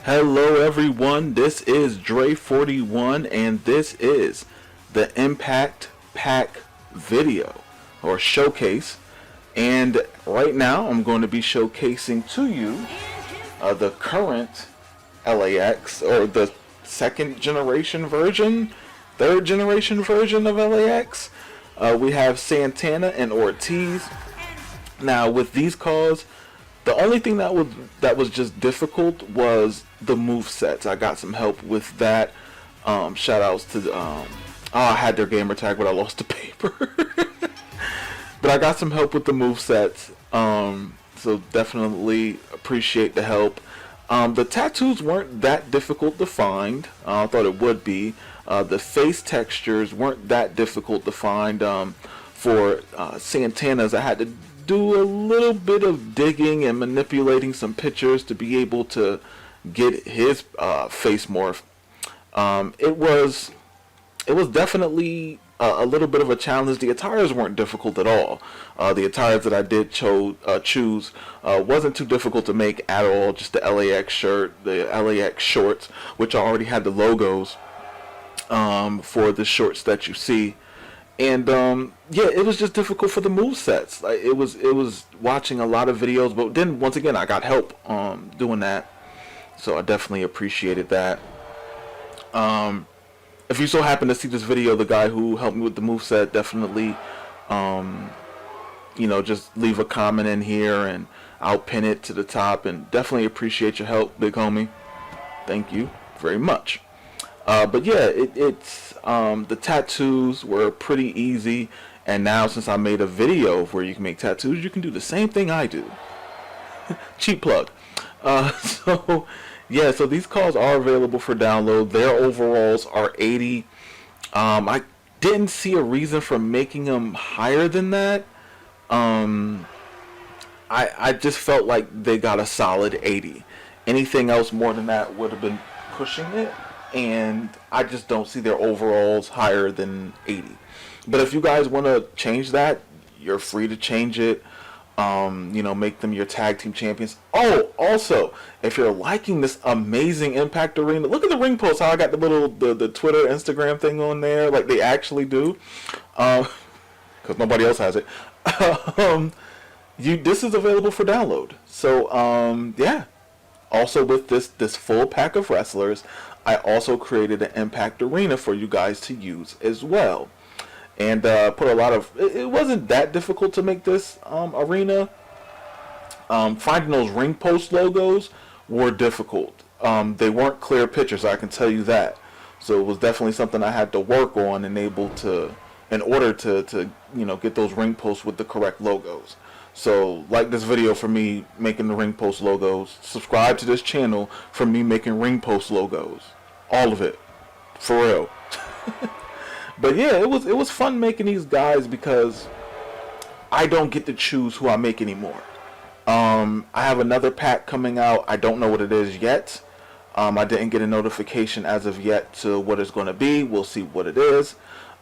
Hello everyone, this is Dre41 and this is the Impact Pack video or showcase, and right now I'm going to be showcasing to you the current LAX, or the second generation version, third generation version of LAX. We have Santana and Ortiz. Now with these calls, the only thing that was just difficult was the move sets. I got some help with that. Shout outs to I had their gamer tag, but I lost the paper. But I got some help with the move sets. So definitely appreciate the help. The tattoos weren't that difficult to find. I thought it would be. The face textures weren't that difficult to find. For Santana's, I had to do a little bit of digging and manipulating some pictures to be able to get his face morph. It was definitely a little bit of a challenge. The attires weren't difficult at all. The attires that I did choose wasn't too difficult to make at all. Just the LAX shirt, the LAX shorts, which I already had the logos for the shorts that you see. And yeah, it was just difficult for the move sets. Like, it was watching a lot of videos, but then once again I got help doing that, so I definitely appreciated that. If you so happen to see this video, the guy who helped me with the move set, definitely just leave a comment in here and I'll pin it to the top, and definitely appreciate your help, big homie. Thank you very much. But yeah, it's the tattoos were pretty easy, and now since I made a video where you can make tattoos, you can do the same thing I do. Cheap plug. So yeah, so these calls are available for download. Their overalls are 80. I didn't see a reason for making them higher than that. I just felt like they got a solid 80. Anything else more than that would have been pushing it, and I just don't see their overalls higher than 80. But if you guys want to change that, you're free to change it. Make them your tag team champions. Oh, also, if you're liking this amazing Impact Arena, look at the ring post, how I got the little the Twitter, Instagram thing on there, like they actually do, because nobody else has it. This is available for download. So yeah. Also, with this full pack of wrestlers, I also created an Impact Arena for you guys to use as well. And put a lot of... It wasn't that difficult to make this arena. Finding those ring post logos were difficult. They weren't clear pictures, I can tell you that. So it was definitely something I had to work on in order to get those ring posts with the correct logos. So like this video for me making the ring post logos. Subscribe to this channel for me making ring post logos. All of it. For real. But yeah, it was fun making these guys because I don't get to choose who I make anymore. I have another pack coming out. I don't know what it is yet. I didn't get a notification as of yet to what it's going to be. We'll see what it is.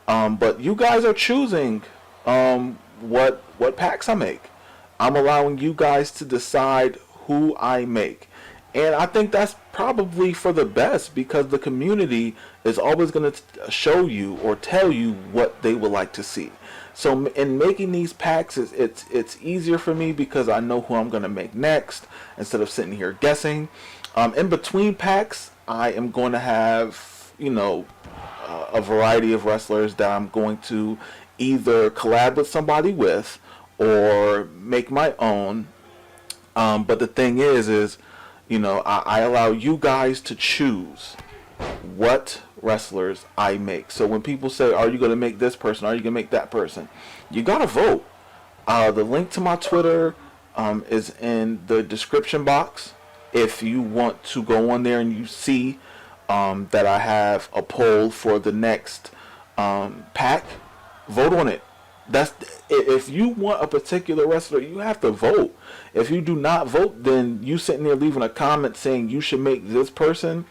But you guys are choosing what packs I make. I'm allowing you guys to decide who I make. And I think that's probably for the best, because the community is always going to show you or tell you what they would like to see. So in making these packs, it's easier for me because I know who I'm going to make next instead of sitting here guessing. In between packs, I am going to have, a variety of wrestlers that I'm going to either collab with somebody with or make my own. But the thing is I allow you guys to choose what wrestlers I make. So when people say, are you going to make this person? Are you going to make that person? You got to vote. The link to my Twitter is in the description box. If you want to go on there and you see that I have a poll for the next pack, vote on it. If you want a particular wrestler, you have to vote. If you do not vote, then you sitting there leaving a comment saying you should make this person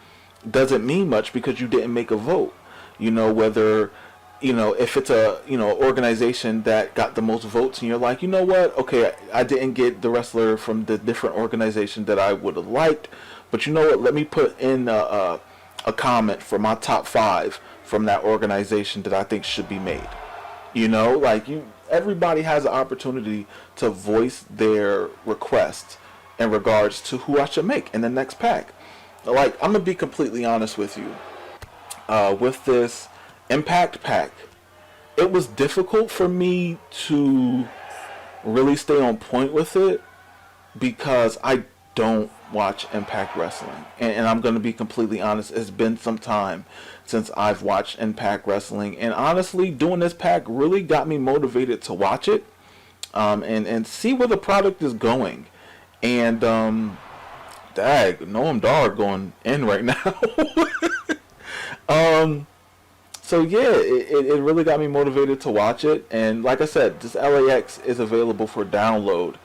doesn't mean much, because you didn't make a vote. Whether if it's a organization that got the most votes and you're like, you know what, okay, I didn't get the wrestler from the different organization that I would have liked, But you know what? Let me put in a comment for my top 5 from that organization that I think should be made. You know, like everybody has an opportunity to voice their requests in regards to who I should make in the next pack. Like, I'm gonna be completely honest with you. With this Impact pack, it was difficult for me to really stay on point with it because I don't watch Impact Wrestling. And I'm going to be completely honest, it's been some time since I've watched Impact Wrestling. And honestly, doing this pack really got me motivated to watch it and see where the product is going. And, dag, Noam Dar going in right now. So yeah, it really got me motivated to watch it. And like I said, this LAX is available for download.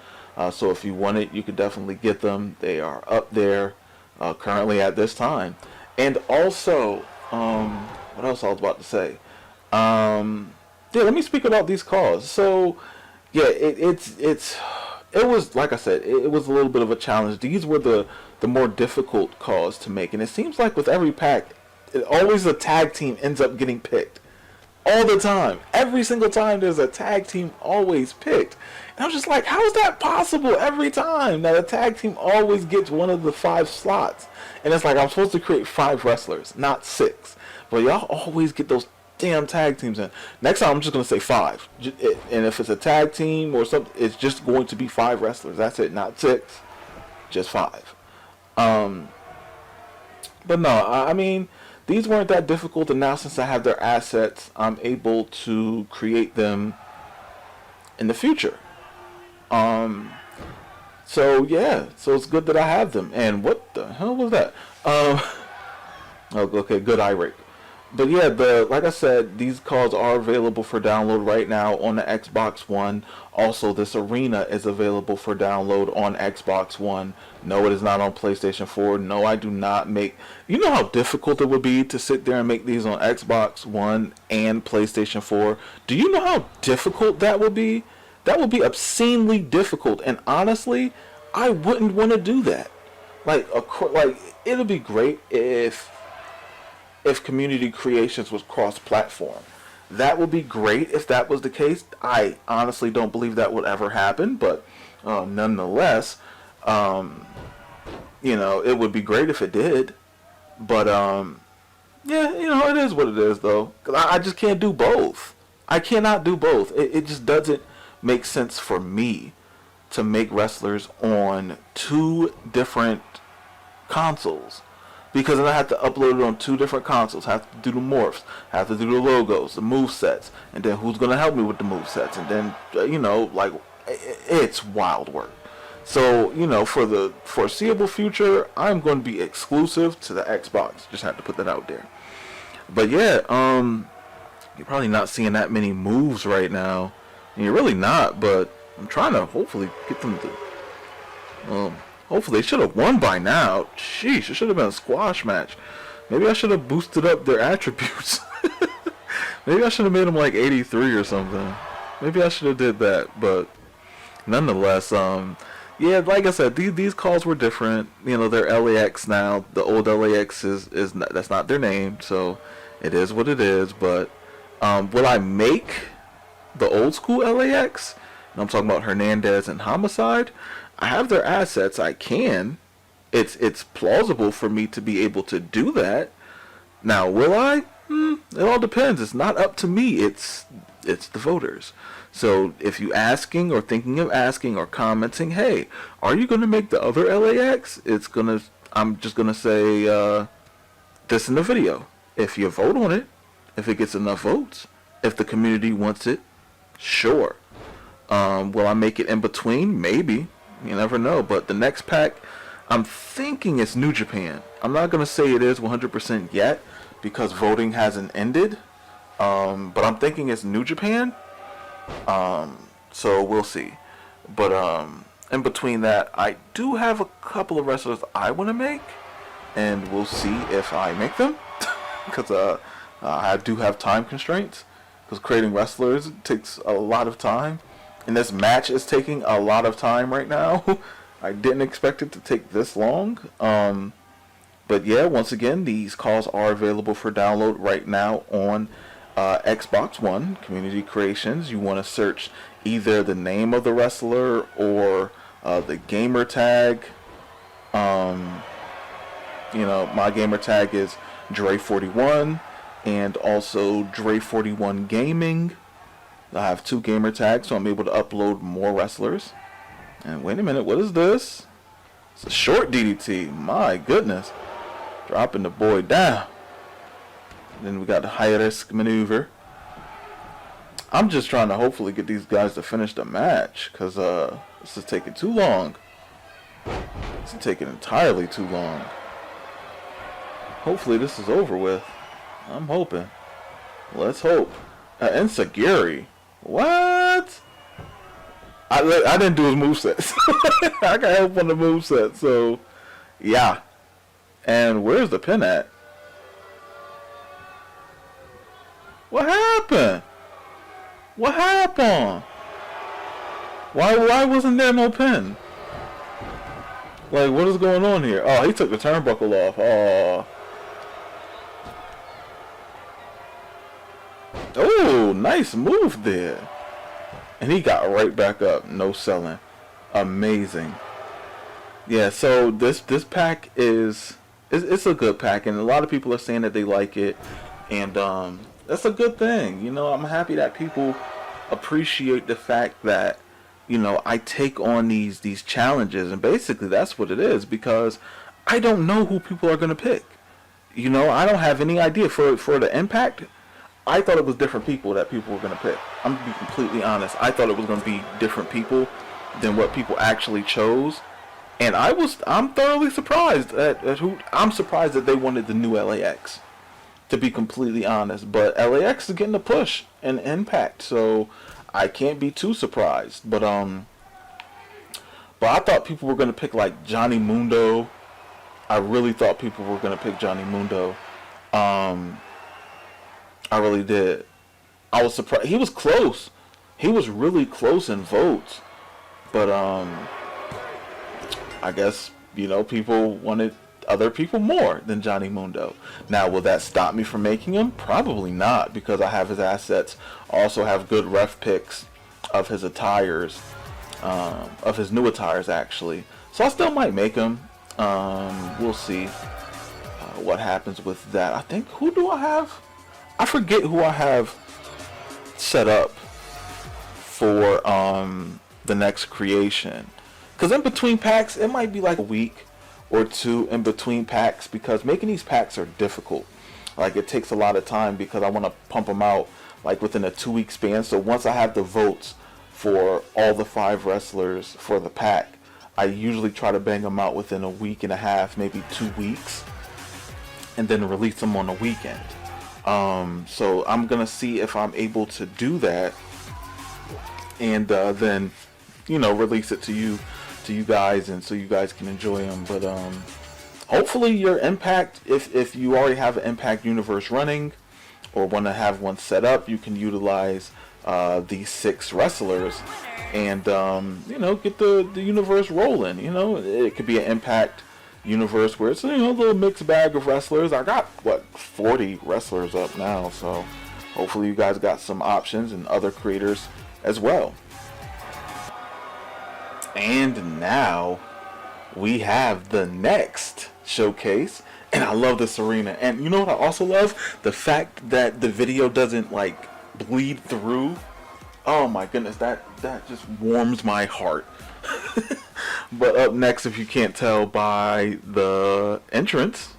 So if you want it, you can definitely get them. They are up there currently at this time. And also, what else I was about to say? Yeah, let me speak about these calls. So yeah, it was, like I said, it was a little bit of a challenge. These were the more difficult calls to make. And it seems like with every pack, always a tag team ends up getting picked. All the time. Every single time there's a tag team always picked. And I was just like, how is that possible every time that a tag team always gets one of the 5 slots? And it's like, I'm supposed to create 5 wrestlers, not 6. But y'all always get those damn tag teams in. Next time I'm just going to say 5. And if it's a tag team or something, it's just going to be 5 wrestlers. That's it, not 6. Just 5. But no, I mean, these weren't that difficult, and now since I have their assets, I'm able to create them in the future. So yeah, so it's good that I have them. And what the hell was that? Okay, good eye rape. But yeah, like I said, these cards are available for download right now on the Xbox One. Also, this arena is available for download on Xbox One. No, it is not on PlayStation 4. No, I do not make... You know how difficult it would be to sit there and make these on Xbox One and PlayStation 4? Do you know how difficult that would be? That would be obscenely difficult. And honestly, I wouldn't want to do that. Like, it would be great if Community Creations was cross-platform. That would be great if that was the case. I honestly don't believe that would ever happen, but nonetheless, it would be great if it did. But yeah, it is what it is, though. 'Cause I just can't do both. I cannot do both. It just doesn't make sense for me to make wrestlers on 2 different consoles. Because then I have to upload it on 2 different consoles. Have to do the morphs. Have to do the logos, the move sets. And then who's going to help me with the move sets? And then, it's wild work. So, for the foreseeable future, I'm going to be exclusive to the Xbox. Just have to put that out there. But yeah, you're probably not seeing that many moves right now. And you're really not, but I'm trying to hopefully get them to... hopefully they should have won by now. Sheesh, it should have been a squash match. Maybe I should have boosted up their attributes. Maybe I should have made them like 83 or something. Maybe I should have did that. But nonetheless, yeah, like I said, these calls were different. They're LAX now. The old LAX is not, that's not their name, so it is what it is. But will I make the old school LAX? And I'm talking about Hernandez and Homicide. I have their assets. I can. It's plausible for me to be able to do that. Now, will I? It all depends. It's not up to me. It's the voters. So if you asking or thinking of asking or commenting, hey, are you going to make the other LAX? I'm just gonna say this in the video. If you vote on it, if it gets enough votes, if the community wants it, sure. Will I make it in between? Maybe. You never know. But the next pack, I'm thinking it's New Japan. I'm not going to say it is 100% yet because voting hasn't ended. But I'm thinking it's New Japan. So we'll see. But in between that, I do have a couple of wrestlers I want to make. And we'll see if I make them. Because I do have time constraints. Because creating wrestlers takes a lot of time. And this match is taking a lot of time right now. I didn't expect it to take this long. But yeah, once again, these calls are available for download right now on Xbox One, Community Creations. You want to search either the name of the wrestler or the gamer tag. My gamer tag is Dre41 and also Dre41 Gaming. I have 2 gamer tags, so I'm able to upload more wrestlers. And wait a minute, what is this? It's a short DDT. My goodness. Dropping the boy down. Then we got the high risk maneuver. I'm just trying to hopefully get these guys to finish the match, because this is taking too long. It's taking entirely too long. Hopefully this is over with. I'm hoping. Let's hope. Ensagiri. What? I didn't do his moveset. I got help on the moveset, so yeah. And where's the pin at? What happened? What happened? Why wasn't there no pin? Like, what is going on here? Oh, he took the turnbuckle off. Oh, nice move there. And he got right back up. No selling. Amazing. Yeah, so this pack it's a good pack, and a lot of people are saying that they like it, and that's a good thing. I'm happy that people appreciate the fact that I take on these challenges, and basically that's what it is, because I don't know who people are gonna pick. I don't have any idea for the Impact. I thought it was different people that people were gonna pick. I'm gonna be completely honest. I thought it was gonna be different people than what people actually chose. And I'm thoroughly surprised at who. I'm surprised that they wanted the new LAX, to be completely honest. But LAX is getting a push and Impact, so I can't be too surprised. But I thought people were gonna pick like Johnny Mundo. I really thought people were gonna pick Johnny Mundo. I really did. I was surprised. He was close. He was really close in votes, but I guess, people wanted other people more than Johnny Mundo. Now, will that stop me from making him? Probably not, because I have his assets. I also have good ref picks of his attires, of his new attires, actually. So I still might make him. We'll see what happens with that. I think, who do I have? I forget who I have set up for the next creation. Because in between packs, it might be like a week or two in between packs, because making these packs are difficult. Like, it takes a lot of time, because I want to pump them out like within a 2-week span. So once I have the votes for all the 5 wrestlers for the pack, I usually try to bang them out within a week and a half, maybe 2 weeks, and then release them on the weekend. So I'm gonna see if I'm able to do that, and then release it to you guys, and so you guys can enjoy them. But hopefully your Impact, if you already have an Impact universe running or want to have one set up, you can utilize these 6 wrestlers and get the universe rolling. It could be an Impact universe where it's a little mixed bag of wrestlers. I got 40 wrestlers up now, so hopefully you guys got some options, and other creators as well. And now we have the next showcase, and I love this arena. And you know what I also love? The fact that the video doesn't like bleed through. Oh my goodness, that just warms my heart. But up next, if you can't tell by the entrance,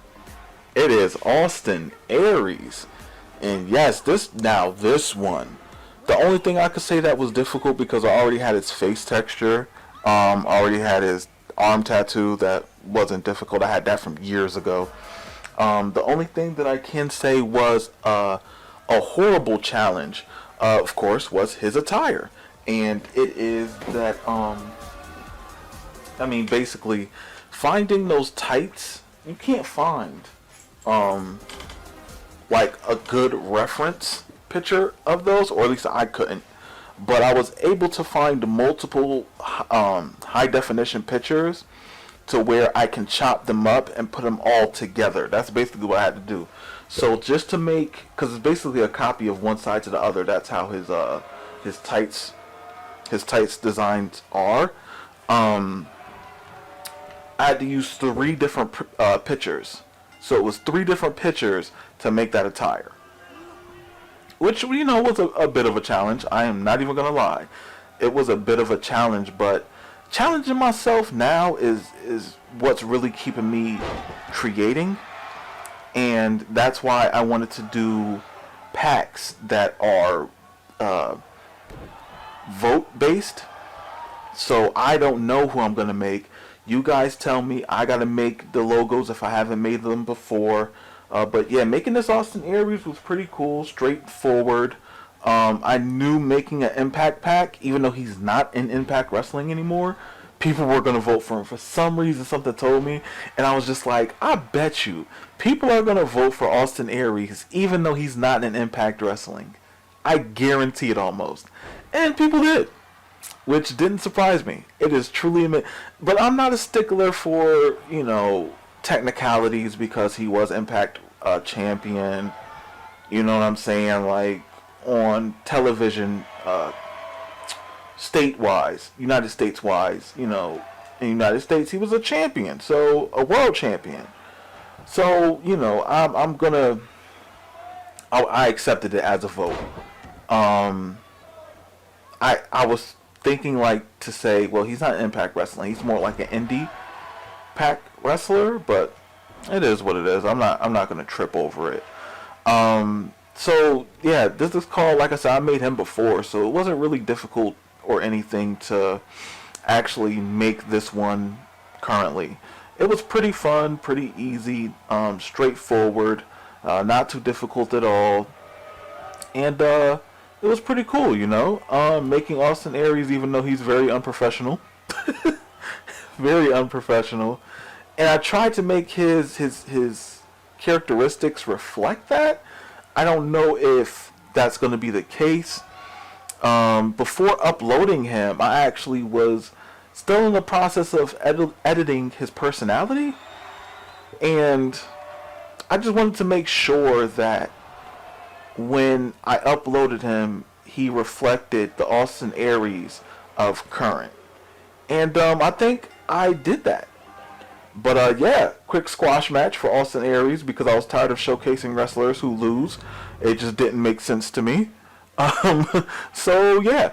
it is Austin Aries. And yes, this one. The only thing I could say that was difficult, because I already had his face texture. I already had his arm tattoo. That wasn't difficult. I had that from years ago. The only thing that I can say was a horrible challenge, of course, was his attire. And it is that, basically, finding those tights, you can't find, like a good reference picture of those, or at least I couldn't. But I was able to find multiple high definition pictures to where I can chop them up and put them all together. That's basically what I had to do. So just to make, because it's basically a copy of one side to the other. That's how his tights designs are. I had to use 3 different pictures. So it was 3 different pictures to make that attire, which was a bit of a challenge. I am not even gonna lie, it was a bit of a challenge, but challenging myself now is what's really keeping me creating. And that's why I wanted to do packs that are vote based. So I don't know who I'm gonna make. You guys tell me. I gotta make the logos if I haven't made them before. But yeah, making this Austin Aries was pretty cool, straightforward. I knew making an Impact pack, even though he's not in Impact Wrestling anymore, people were going to vote for him. For some reason, something told me, and I was just like, I bet you people are going to vote for Austin Aries, even though he's not in Impact Wrestling. I guarantee it almost. And people did, which didn't surprise me. It is truly, but I'm not a stickler for, technicalities because he was Impact champion. You know what I'm saying? Like, on television, state-wise, United States-wise, in the United States, he was a champion, so a world champion. So, I accepted it as a vote. I was thinking to say, well, he's not Impact Wrestling, he's more like an indie pack wrestler, but it is what it is. I'm not gonna trip over it. So yeah, this is called, like I said, I made him before, so it wasn't really difficult or anything to actually make this one currently. It was pretty fun, pretty easy, straightforward, not too difficult at all, and it was pretty cool, making Austin Aries, even though he's very unprofessional. Very unprofessional. And I tried to make his characteristics reflect that. I don't know if that's going to be the case. Before uploading him, I actually was still in the process of editing his personality. And I just wanted to make sure that when I uploaded him, he reflected the Austin Aries of current. And I think I did that. But yeah, quick squash match for Austin Aries because I was tired of showcasing wrestlers who lose. It just didn't make sense to me. So yeah,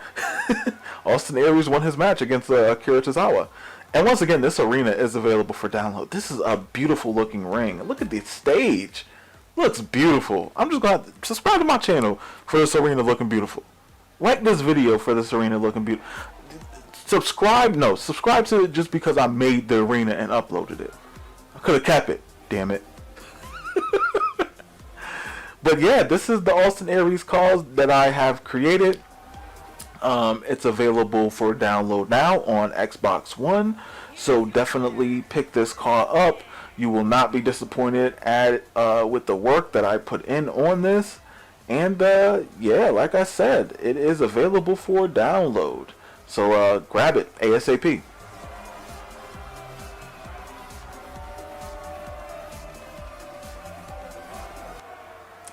Austin Aries won his match against Akira Tozawa. And once again, this arena is available for download. This is a beautiful looking ring. Look at the stage. Looks beautiful. I'm just going to subscribe to my channel for this arena looking beautiful. Like this video for this arena looking beautiful. Subscribe to it just because I made the arena and uploaded it. I could have kept it, damn it. But yeah, this is the Austin Aries cause that I have created. It's available for download now on Xbox One, so definitely pick this car up. You will not be disappointed with the work that I put in on this. And yeah, like I said, it is available for download. So grab it ASAP.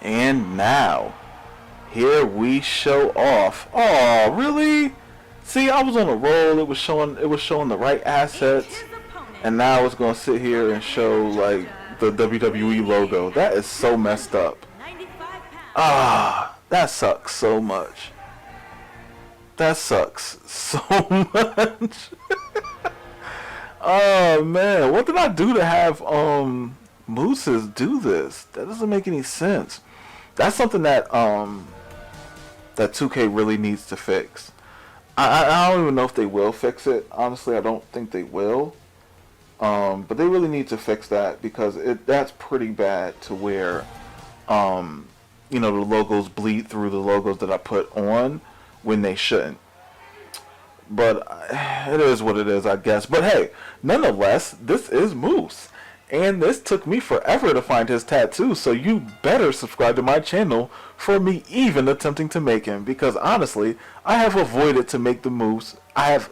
And now, here we show off. Oh, really? See, I was on a roll. It was showing the right assets, and now it's gonna sit here and show like the WWE logo. That is so messed up. Ah, that sucks so much. That sucks so much. Oh man, what did I do to have Mooses do this? That doesn't make any sense. That's something that that 2K really needs to fix. I don't even know if they will fix it. Honestly, I don't think they will. But they really need to fix that because that's pretty bad to where the logos bleed through the logos that I put on when they shouldn't. But it is what it is, I guess. But hey, nonetheless, this is Moose. And this took me forever to find his tattoo, so you better subscribe to my channel for me even attempting to make him. Because honestly, I have avoided to make the Moose. I have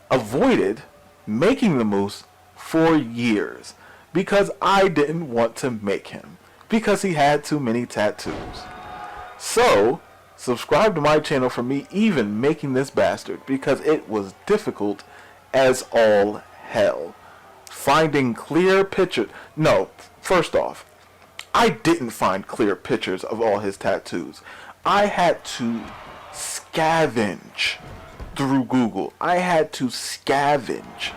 avoided making the Moose for years because I didn't want to make him because he had too many tattoos. So, subscribe to my channel for me even making this bastard because it was difficult as all hell. Finding clear pictures. No, first off, I didn't find clear pictures of all his tattoos. I had to scavenge through Google. I had to scavenge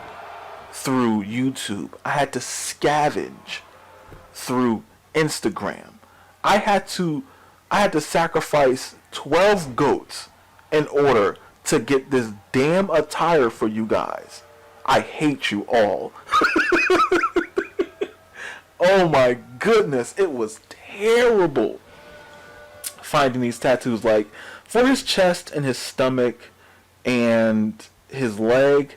through YouTube. I had to scavenge through Instagram. I had to sacrifice 12 goats in order to get this damn attire for you guys. I hate you all. Oh my goodness, it was terrible finding these tattoos. Like, for his chest and his stomach and his leg,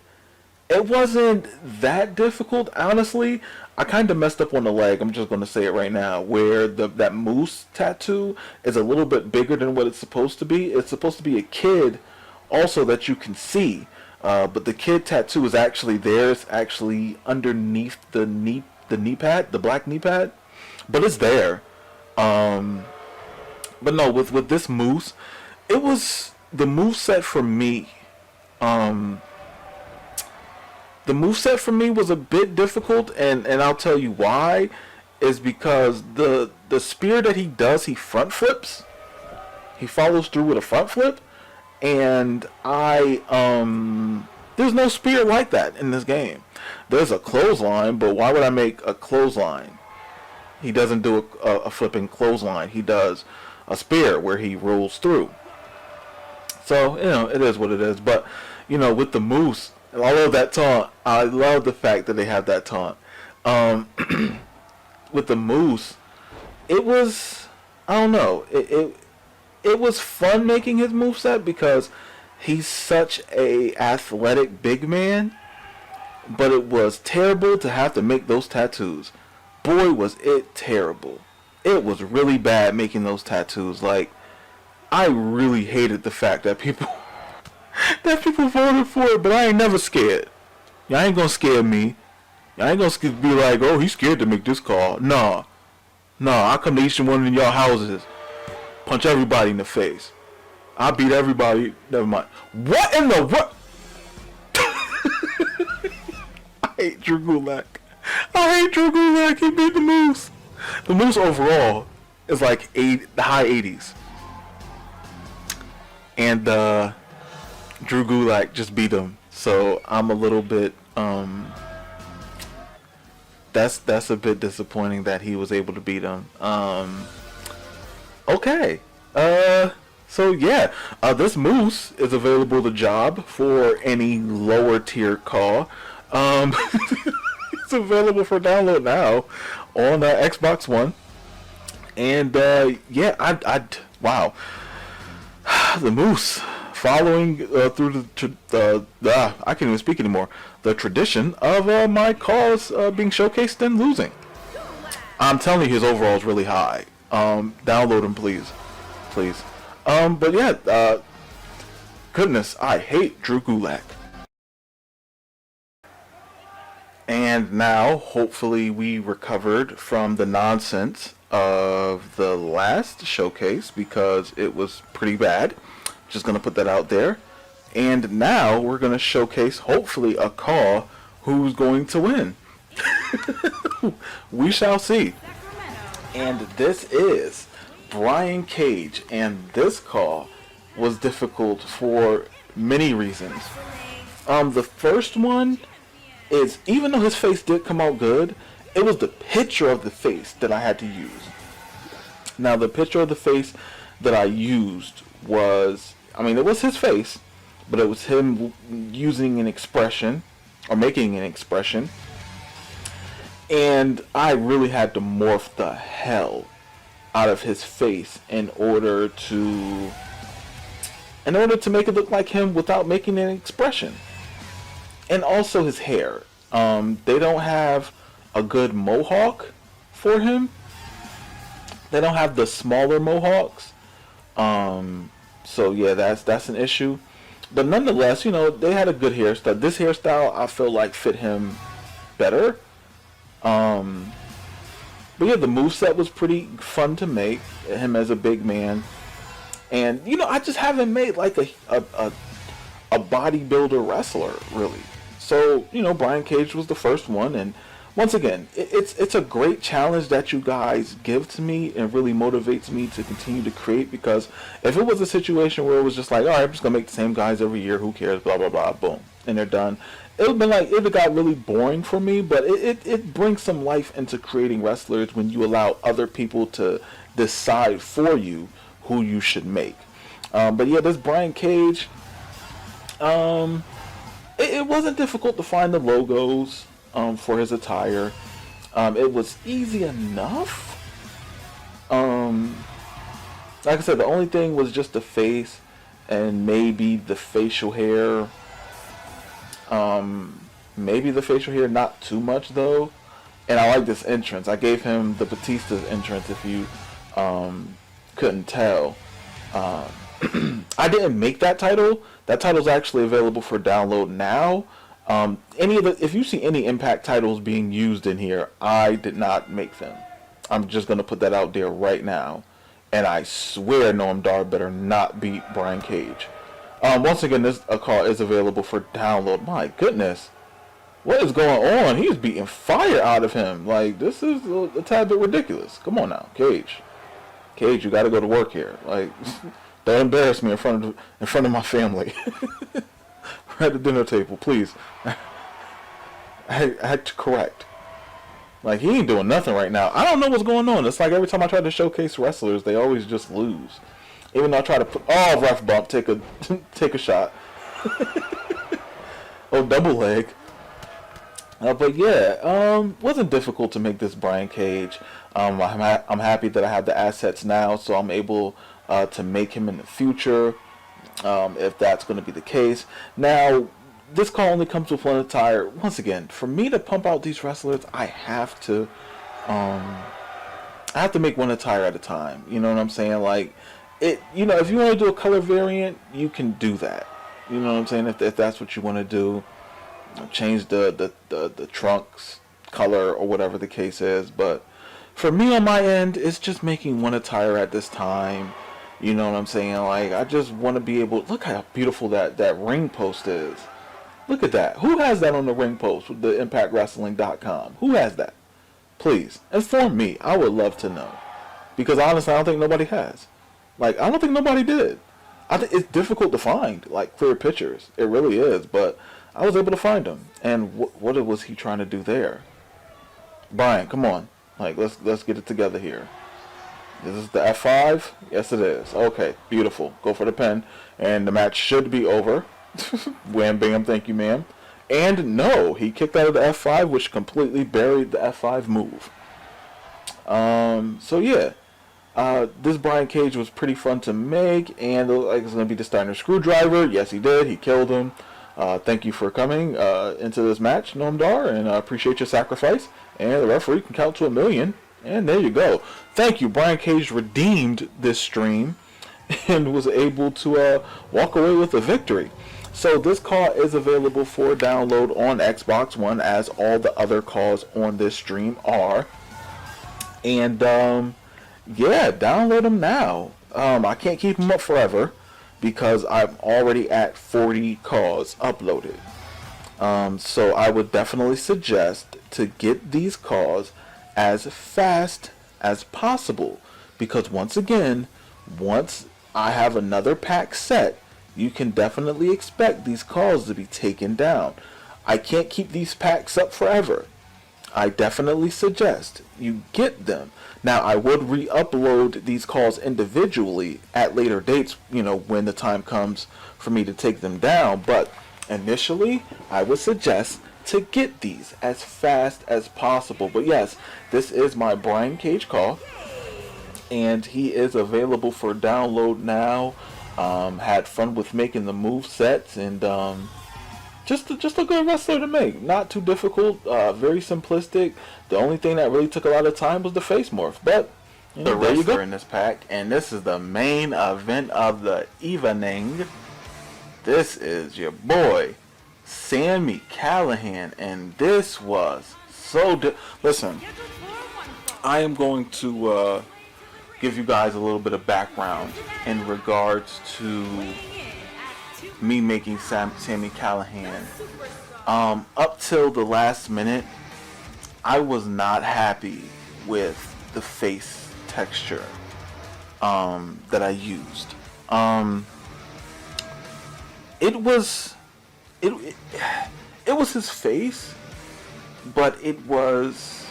it wasn't that difficult, honestly. I kind of messed up on the leg, I'm just going to say it right now, where that moose tattoo is a little bit bigger than what it's supposed to be. It's supposed to be a kid also that you can see, but the kid tattoo is actually there. It's actually underneath the knee pad, the black knee pad, but it's there. But no, with this moose, it was the moveset for me. The moveset for me was a bit difficult, and I'll tell you why. Is because the spear that he does, he front flips. He follows through with a front flip, and there's no spear like that in this game. There's a clothesline, but why would I make a clothesline? He doesn't do a flipping clothesline. He does a spear where he rolls through. So, it is what it is. But, with the moose, I love that taunt. I love the fact that they have that taunt. With the moose, it was, I don't know, it was fun making his moveset because he's such a athletic big man, but it was terrible to have to make those tattoos. Boy, was it terrible. It was really bad making those tattoos. Like, I really hated the fact that people voted for it, but I ain't never scared. Y'all ain't gonna scare me. Y'all ain't gonna be like, oh, he's scared to make this call. Nah, I come to each one of y'all houses, punch everybody in the face. I beat everybody. Never mind. What in the what? I hate Drew Gulak. He beat the Moose. The Moose overall is like the high 80s. And Drew Gulak just beat him. So I'm a little bit that's a bit disappointing that he was able to beat him. Okay. So yeah, this Moose is available to job for any lower tier call. It's available for download now on Xbox One. And yeah, wow, the Moose following through the I can't even speak anymore. The tradition of my calls being showcased and losing. I'm telling you, his overall is really high. Download him, please. But yeah, goodness, I hate Drew Gulak. And now, hopefully, we recovered from the nonsense of the last showcase because it was pretty bad. Just gonna put that out there. And now we're gonna showcase, hopefully, a call who's going to win. We shall see. And this is Brian Cage, and this call was difficult for many reasons. The first one is, even though his face did come out good, it was the picture of the face that I had to use. Now, the picture of the face that I used was, it was his face, but it was him using an expression, or making an expression, and I really had to morph the hell out of his face in order to make it look like him without making an expression. And also his hair. They don't have a good mohawk for him. They don't have the smaller mohawks. So yeah, that's an issue. But nonetheless, they had a good hairstyle. This hairstyle I feel like fit him better. But yeah, the moveset was pretty fun to make. Him as a big man. And, you know, I just haven't made like a bodybuilder wrestler, really. So, you know, Brian Cage was the first one. And once again, it's a great challenge that you guys give to me and really motivates me to continue to create, because if it was a situation where it was just like, all right, I'm just going to make the same guys every year, who cares, blah, blah, blah, boom, and they're done. It would have been like, it would have got really boring for me, but it brings some life into creating wrestlers when you allow other people to decide for you who you should make. But yeah, this Brian Cage, it wasn't difficult to find the logos for his attire. It was easy enough. Like I said, the only thing was just the face and maybe the facial hair. Maybe the facial hair, not too much though. And I like this entrance. I gave him the Batista's entrance, if you couldn't tell. I didn't make that title. That title's actually available for download now. If you see any Impact titles being used in here, I did not make them. I'm just gonna put that out there right now, and I swear Noam Dar better not beat Brian Cage. Once again, this call is available for download. My goodness, what is going on? He's beating fire out of him. Like, this is a tad bit ridiculous. Come on now, Cage. Cage, you got to go to work here. Like, don't embarrass me in front of my family. We're at the dinner table, please. Act correct. Like, he ain't doing nothing right now. I don't know what's going on. It's like every time I try to showcase wrestlers, they always just lose. Even though I try to put, oh, ref bump, take a shot. Oh, double leg. But yeah, wasn't difficult to make this Brian Cage. I'm happy that I have the assets now, so I'm able to make him in the future, if that's going to be the case. Now, this call only comes with one attire. Once again, for me to pump out these wrestlers, I have to make one attire at a time. You know what I'm saying? Like, you know, if you want to do a color variant, you can do that. You know what I'm saying? If that's what you want to do, change the trunks color or whatever the case is. But for me on my end, it's just making one attire at this time. You know what I'm saying? Like, I just want to be able, look how beautiful that ring post is. Look at that. Who has that on the ring post with the ImpactWrestling.com? Who has that? Please inform me. I would love to know, because honestly, I don't think nobody has. Like, I don't think nobody did. I think it's difficult to find, like, clear pictures. It really is, but I was able to find them. And what was he trying to do there? Brian, come on. Like, let's get it together here. This is the F5? Yes, it is. Okay, beautiful. Go for the pin. And the match should be over. Wham, bam, thank you, ma'am. And no, he kicked out of the F5, which completely buried the F5 move. So yeah. This Brian Cage was pretty fun to make, and it looked like it's going to be the Steiner Screwdriver. Yes, he did. He killed him. Thank you for coming into this match, Noam Dar, and I appreciate your sacrifice. And the referee can count to 1,000,000. And there you go. Thank you. Brian Cage redeemed this stream and was able to walk away with a victory. So this call is available for download on Xbox One, as all the other calls on this stream are. And yeah, download them now. I can't keep them up forever because I'm already at 40 calls uploaded. So I would definitely suggest to get these calls as fast as possible, because once again, once I have another pack set, you can definitely expect these calls to be taken down. I can't keep these packs up forever. I definitely suggest you get them. Now, I would re-upload these calls individually at later dates, you know, when the time comes for me to take them down. But initially, I would suggest to get these as fast as possible. But yes, this is my Brian Cage call, and he is available for download now. Had fun with making the move sets, and just a good wrestler to make. Not too difficult, very simplistic. The only thing that really took a lot of time was the face morph. But you know, there you go in this pack, and this is the main event of the evening. This is your boy Sami Callihan, and this was so. Listen, I am going to give you guys a little bit of background in regards to me making Sami Callihan. Up till the last minute, I was not happy with the face texture that I used. It was his face, but it was,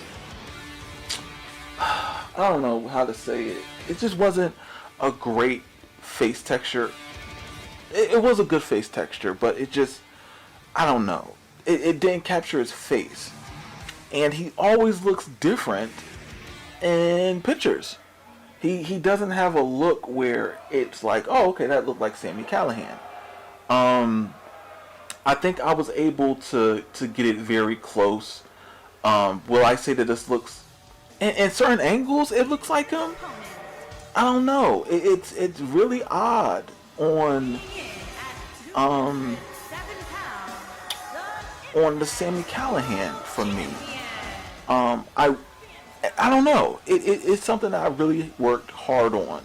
I don't know how to say it. It just wasn't a great face texture. It was a good face texture, but it just, I don't know. It didn't capture his face. And he always looks different in pictures. He doesn't have a look where it's like, oh, okay, that looked like Sami Callihan. I think I was able to get it very close. Will I say that this looks, in certain angles, it looks like him? I don't know. It's really odd on the Sami Callihan for me. I don't know. It's something that I really worked hard on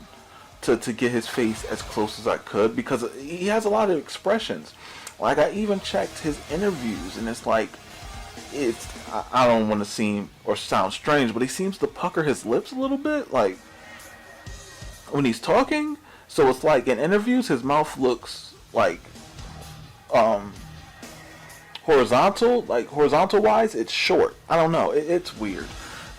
to get his face as close as I could, because he has a lot of expressions. Like, I even checked his interviews, and it's like, I don't want to seem or sound strange, but he seems to pucker his lips a little bit, like when he's talking. So it's like in interviews, his mouth looks like horizontal wise, it's short. I don't know. It's weird.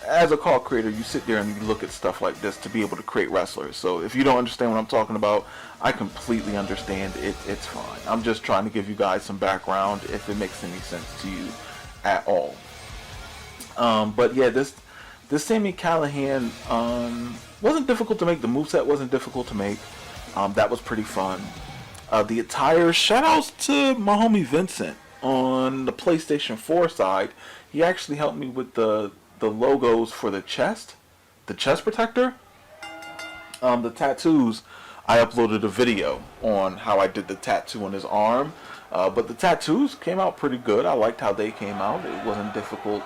As a call creator, you sit there and you look at stuff like this to be able to create wrestlers. So if you don't understand what I'm talking about, I completely understand. It's fine. I'm just trying to give you guys some background if it makes any sense to you at all. But yeah, this Sami Callihan wasn't difficult to make. The moveset wasn't difficult to make. That was pretty fun. The attire, shout outs to my homie Vincent on the PlayStation 4 side. He actually helped me with the logos for the chest protector. The tattoos, I uploaded a video on how I did the tattoo on his arm. But the tattoos came out pretty good. I liked how they came out. It wasn't difficult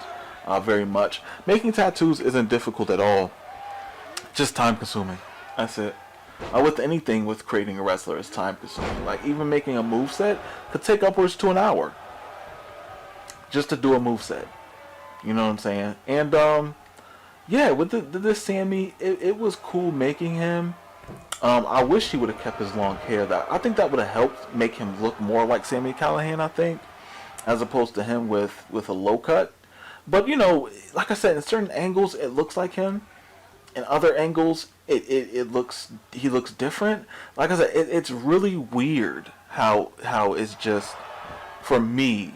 very much. Making tattoos isn't difficult at all. Just time consuming. That's it. With anything with creating a wrestler, it's time consuming. Like, even making a moveset could take upwards to an hour just to do a moveset. You know what I'm saying? And yeah, with this Sami, it was cool making him. I wish he would have kept his long hair. I think that would have helped make him look more like Sami Callihan, I think, as opposed to him with a low cut. But, you know, like I said, in certain angles it looks like him. In other angles he looks different. Like I said, it's really weird how it's just, for me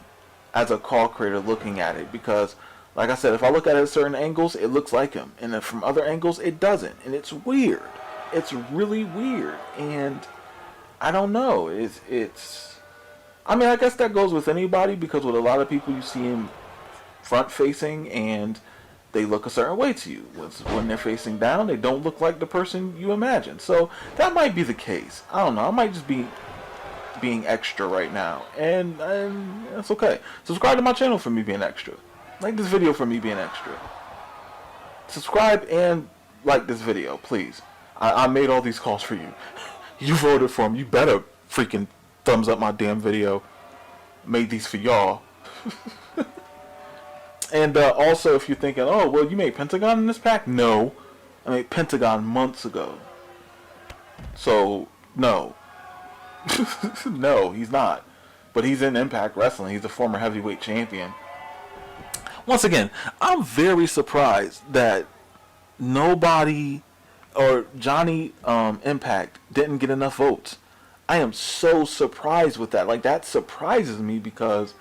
as a call creator looking at it, because like I said, if I look at it at certain angles, it looks like him, and then from other angles it doesn't, and it's weird. It's really weird, and I don't know. It's I mean, I guess that goes with anybody, because with a lot of people you see him front facing and they look a certain way to you. When they're facing down, they don't look like the person you imagine. So that might be the case. I don't know. I might just be being extra right now, and that's okay. Subscribe to my channel for me being extra. Like this video for me being extra. Subscribe and like this video, please. I made all these calls for you. You voted for them. You better freaking thumbs up my damn video. Made these for y'all. And also, if you're thinking, oh, well, you made Pentagon in this pack? No. I made Pentagon months ago. So, no. No, he's not. But he's in Impact Wrestling. He's a former heavyweight champion. Once again, I'm very surprised that nobody or Johnny Impact didn't get enough votes. I am so surprised with that. Like, that surprises me, because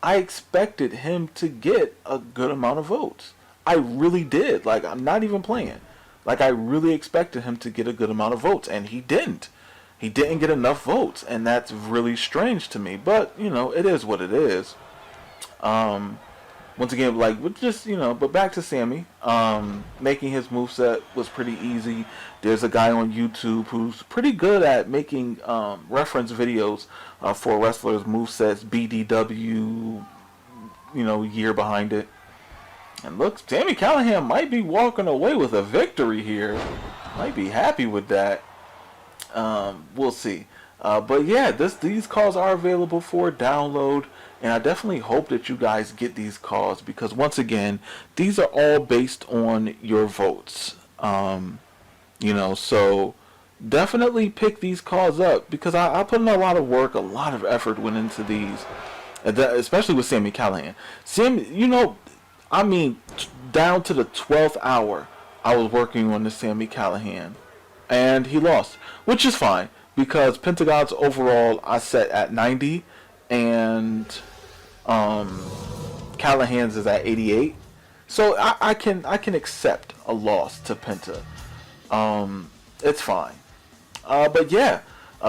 I expected him to get a good amount of votes. I really did. Like, I'm not even playing. Like, I really expected him to get a good amount of votes, and he didn't. He didn't get enough votes, and that's really strange to me. But, you know, it is what it is. When once again, like, with just, but back to Sami. Making his moveset was pretty easy. There's a guy on YouTube who's pretty good at making reference videos for wrestlers' movesets, BDW, year behind it. And look, Sami Callihan might be walking away with a victory here. Might be happy with that. We'll see. But yeah, these calls are available for download, and I definitely hope that you guys get these calls, because once again, these are all based on your votes. So definitely pick these calls up, because I put in a lot of work, a lot of effort went into these, especially with Sami Callihan. Down to the 12th hour, I was working on the Sami Callihan, and he lost, which is fine, because Pentagon's overall I set at 90, and Callahan's is at 88. So I can accept a loss to Penta. It's fine. But yeah,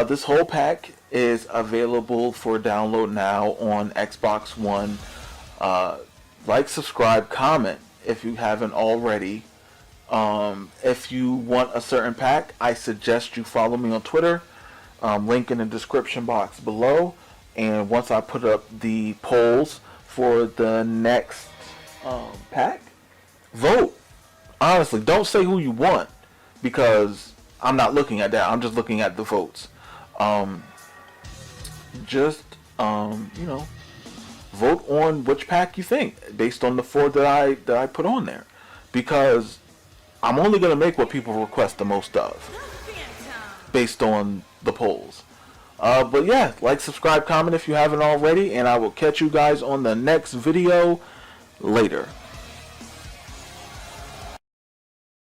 this whole pack is available for download now on Xbox One. Like, subscribe, comment if you haven't already. If you want a certain pack, I suggest you follow me on Twitter. Link in the description box below. And once I put up the polls for the next pack, vote. Honestly, don't say who you want, because I'm not looking at that. I'm just looking at the votes. Vote on which pack you think based on the 4 that I put on there, because I'm only gonna make what people request the most of based on the polls. But yeah, like, subscribe, comment if you haven't already, and I will catch you guys on the next video later.